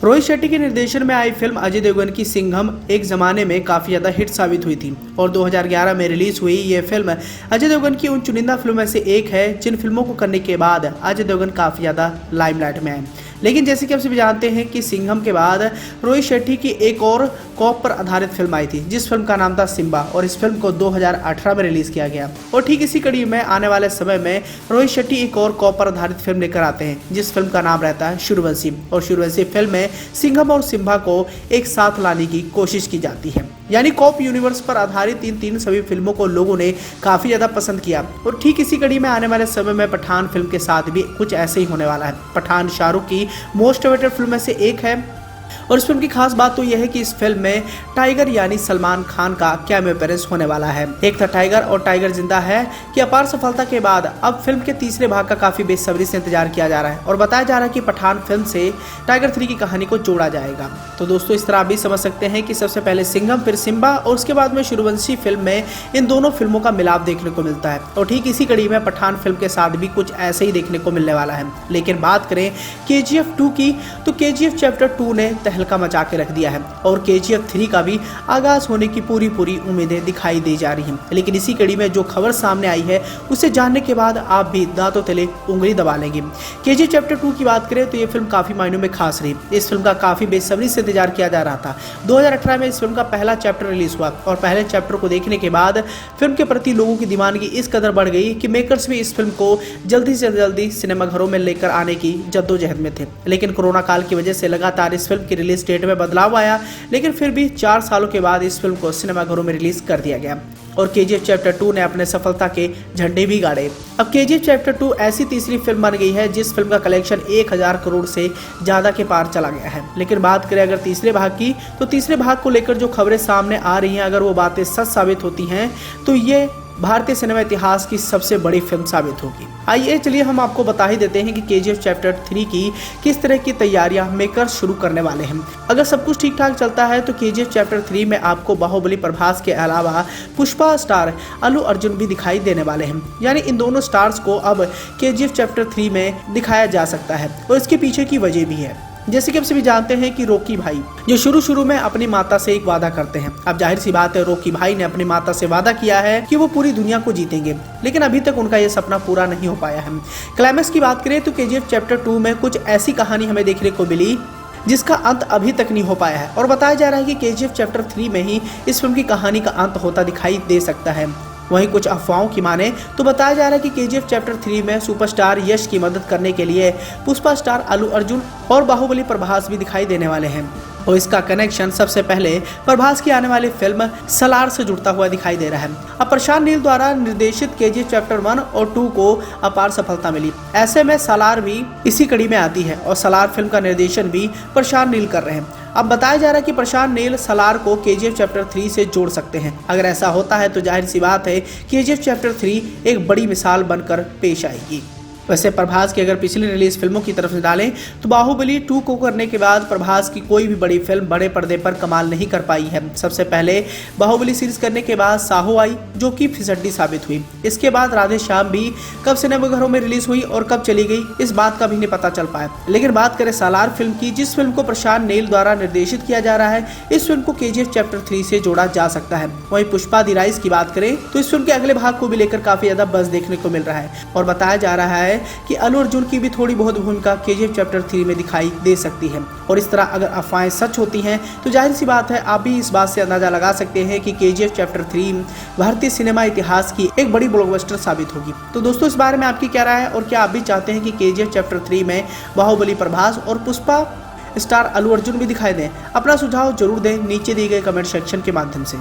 रोहित शेट्टी के निर्देशन में आई फिल्म अजय देवगन की सिंघम एक जमाने में काफी ज्यादा हिट साबित हुई थी और 2011 में रिलीज हुई ये फिल्म अजय देवगन की उन चुनिंदा फिल्मों में से एक है जिन फिल्मों को करने के बाद अजय देवगन काफी ज्यादा लाइमलाइट में आए। लेकिन जैसे कि आप सभी जानते हैं कि सिंघम के बाद रोहित शेट्टी की एक और कॉप पर आधारित फिल्म आई थी जिस फिल्म का नाम था सिम्बा और इस फिल्म को 2018 में रिलीज किया गया। और ठीक इसी कड़ी में आने वाले समय में रोहित शेट्टी एक और कॉप पर आधारित फिल्म लेकर आते हैं जिस फिल्म का नाम रहता है सूर्यवंशी। और सूर्यवंशी फिल्म में सिंघम और सिम्बा को एक साथ लाने की कोशिश की जाती है। यानी कॉप यूनिवर्स पर आधारित इन तीन सभी फिल्मों को लोगों ने काफी ज्यादा पसंद किया। और ठीक इसी कड़ी में आने वाले समय में पठान फिल्म के साथ भी कुछ ऐसे ही होने वाला है। पठान शाहरुख की मोस्ट अवेटेड फिल्म में से एक है और इस फिल्म की खास बात तो यह है कि इस फिल्म में टाइगर यानी सलमान खान का कैमियो अपीयरेंस होने वाला है। एक था टाइगर और टाइगर जिंदा है कि अपार सफलता के बाद अब फिल्म के तीसरे भाग का काफी बेसब्री से इंतजार किया जा रहा है और बताया जा रहा है कि पठान फिल्म से टाइगर 3 की कहानी को जोड़ा जाएगा। तो दोस्तों इस तरह आप भी समझ सकते हैं कि सबसे पहले सिंघम फिर सिम्बा और उसके बाद में सूर्यवंशी फिल्म में इन दोनों फिल्मों का मिलाप देखने को मिलता है। और ठीक इसी कड़ी में पठान फिल्म के साथ भी कुछ ऐसे ही देखने को मिलने वाला है। लेकिन बात करें KGF 2 की तो KGF चैप्टर 2 ने तहलका मचा के रख दिया है और KGF 3 का भी आगाज होने की पूरी उम्मीदें दिखाई दे जा रही हैं। लेकिन इसी कड़ी में जो खबर सामने आई है उसे जानने के बाद आप भी दांतों तले उंगली दबा लेंगे। KGF चैप्टर 2 की बात करें तो ये फिल्म काफी मायनों में खास रही। इस फिल्म का काफी बेसब्री से इंतजार किया जा रहा था। 2018 में इस फिल्म का पहला चैप्टर रिलीज हुआ और पहले चैप्टर को देखने के बाद फिल्म के प्रति लोगों की दीवानगी इस कदर बढ़ गई कि मेकर्स भी इस फिल्म को जल्दी से जल्दी सिनेमाघरों में लेकर आने की जद्दोजहद में थे। लेकिन कोरोना काल की वजह से लगातार इस फिल्म की रिलीज डेट में बदलाव आया, लेकिन फिर भी 4 सालों के बाद इस फिल्म को सिनेमाघरों में रिलीज कर दिया गया और KGF चैप्टर 2 ने अपने सफलता के झंडे भी गाड़े। अब KGF चैप्टर 2 ऐसी तीसरी फिल्म बन गई है जिस फिल्म का कलेक्शन 1000 करोड़ से ज्यादा के पार चला गया है। लेकिन बात करें अगर तीसरे भाग की तो तीसरे भाग को लेकर जो खबरें सामने आ रही हैं अगर वो बातें सच साबित होती हैं तो ये भारतीय सिनेमा इतिहास की सबसे बड़ी फिल्म साबित होगी। आइए चलिए हम आपको बता ही देते हैं कि KGF चैप्टर 3 की किस तरह की तैयारियां मेकर्स शुरू करने वाले हैं। अगर सब कुछ ठीक ठाक चलता है तो KGF चैप्टर 3 में आपको बाहुबली प्रभास के अलावा पुष्पा स्टार अल्लू अर्जुन भी दिखाई देने वाले हैं। यानी इन दोनों स्टार्स को अब KGF चैप्टर 3 में दिखाया जा सकता है और इसके पीछे की वजह भी है। जैसे कि आप सभी जानते हैं कि रॉकी भाई जो शुरू में अपनी माता से एक वादा करते हैं। अब जाहिर सी बात है रॉकी भाई ने अपनी माता से वादा किया है कि वो पूरी दुनिया को जीतेंगे, लेकिन अभी तक उनका ये सपना पूरा नहीं हो पाया है। क्लाइमेक्स की बात करें तो KGF चैप्टर 2 में कुछ ऐसी कहानी हमें देखने को मिली जिसका अंत अभी तक नहीं हो पाया है और बताया जा रहा है कि KGF चैप्टर 3 में ही इस फिल्म की कहानी का अंत होता दिखाई दे सकता है। वहीं कुछ अफवाहों की माने तो बताया जा रहा है कि KGF चैप्टर 3 में सुपरस्टार यश की मदद करने के लिए पुष्पा स्टार अल्लू अर्जुन और बाहुबली प्रभास भी दिखाई देने वाले हैं और इसका कनेक्शन सबसे पहले प्रभास की आने वाली फिल्म सलार से जुड़ता हुआ दिखाई दे रहा है। अब प्रशांत नील द्वारा निर्देशित KGF चैप्टर 1 और 2 को अपार सफलता मिली। ऐसे में सलार भी इसी कड़ी में आती है और सलार फिल्म का निर्देशन भी प्रशांत नील कर रहे हैं। अब बताया जा रहा है कि प्रशांत नील सलार को KGF चैप्टर 3 से जोड़ सकते हैं। अगर ऐसा होता है तो जाहिर सी बात है KGF चैप्टर 3 एक बड़ी मिसाल बनकर पेश आएगी। वैसे प्रभास की अगर पिछली रिलीज फिल्मों की तरफ से डालें तो बाहुबली 2 को करने के बाद प्रभास की कोई भी बड़ी फिल्म बड़े पर्दे पर कमाल नहीं कर पाई है। सबसे पहले बाहुबली सीरीज करने के बाद साहो आई जो कि फिसड्डी साबित हुई। इसके बाद राधे श्याम भी कब सिनेमाघरों में रिलीज हुई और कब चली गई इस बात का भी नहीं पता चल पाया। लेकिन बात करें सालार फिल्म की जिस फिल्म को प्रशांत नील द्वारा निर्देशित किया जा रहा है, इस फिल्म को KGF चैप्टर 3 से जोड़ा जा सकता है। वहीं पुष्पा द राइज की बात करें तो इस फिल्म के अगले भाग को भी लेकर काफी ज्यादा बज़ देखने को मिल रहा है और बताया जा रहा है कि अल्लू अर्जुन की भी थोड़ी बहुत भूमिका KGF चैप्टर 3 में दिखाई दे सकती है। और इस तरह अगर अफवाहें सच होती हैं तो जाहिर सी बात है आप भी इस बात से अंदाजा लगा सकते हैं कि KGF चैप्टर 3 भारतीय सिनेमा इतिहास की एक बड़ी ब्लॉकबस्टर साबित होगी। तो दोस्तों इस बारे में आपकी क्या राय है और क्या आप भी चाहते हैं कि KGF चैप्टर 3 में बाहुबली प्रभास और पुष्पा स्टार अल्लू अर्जुन भी दिखाई दें? अपना सुझाव जरूर दें नीचे दिए गए कमेंट सेक्शन के माध्यम से।